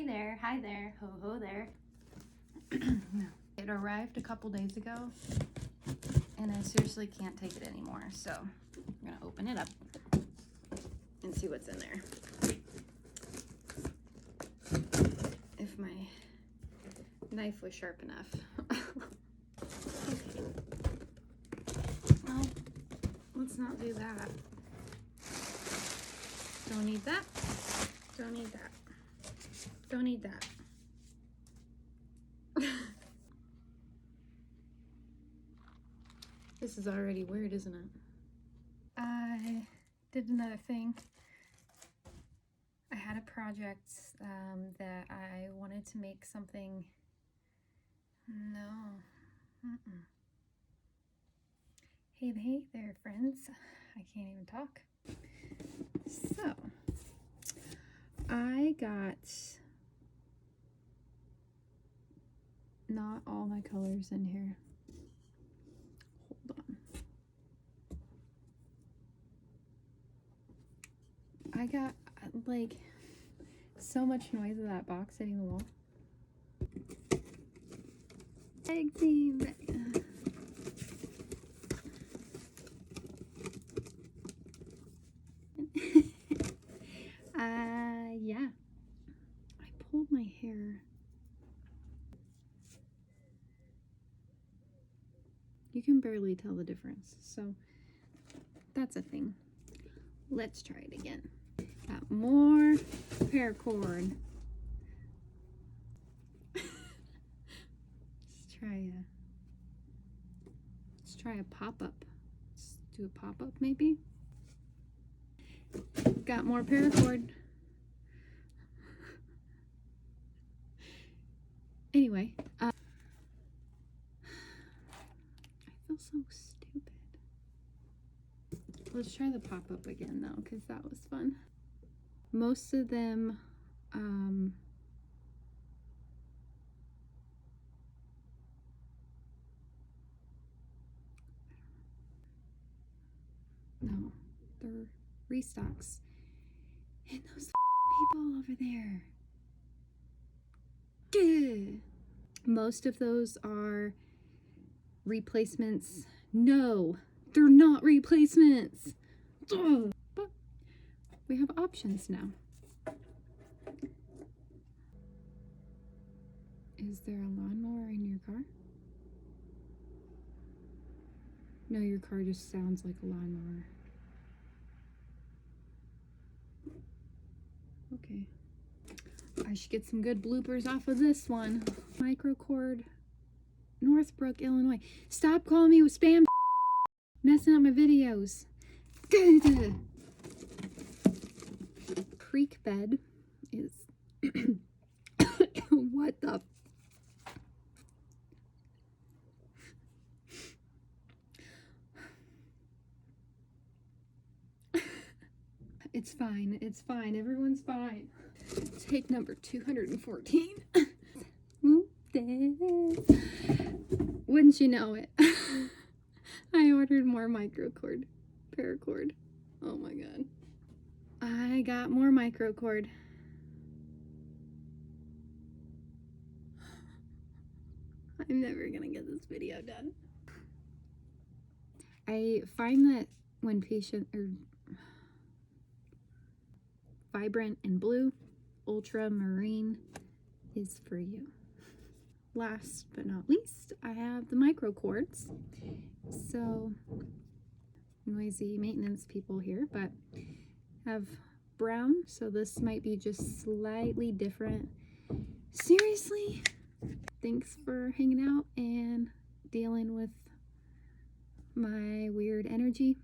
there, hi there, ho ho there. It arrived a couple days ago and I seriously can't take it anymore, so I'm gonna open it up and see what's in there. If my knife was sharp enough. Okay. Well, let's not do that. Don't need that. Don't need that. Don't need that. This is already weird, isn't it? I did another thing. I had a project that I wanted to make something. No. Hey there, friends. I can't even talk. So, I got not all my colors in here. Hold on. I got like so much noise of that box hitting the wall. Egg team. Yeah. I pulled my hair. You can barely tell the difference, so that's a thing. Let's try it again. Got more paracord. Let's try a pop-up. Let's do a pop-up maybe. Got more paracord. Anyway, I feel so stupid. Let's try the pop-up again though, because that was fun. Most of them, no, they're restocks. And those people over there. Gah! Most of those are replacements. No, they're not replacements. Ugh. But we have options now. Is there a lawnmower in your car? No, your car just sounds like a lawnmower. Okay. I should get some good bloopers off of this one. Microcord, Northbrook, Illinois. Stop calling me with spam. Messing up my videos. Good. Creek bed is what the It's fine. It's fine. Everyone's fine. Take number 214. Wouldn't you know it? I ordered more microcord, paracord. Oh my god. I got more microcord. I'm never gonna get this video done. I find that when vibrant and blue, ultramarine is for you. Last but not least, I have the microcords. So, noisy maintenance people here, but have brown, so this might be just slightly different. Seriously? Thanks for hanging out and dealing with my weird energy.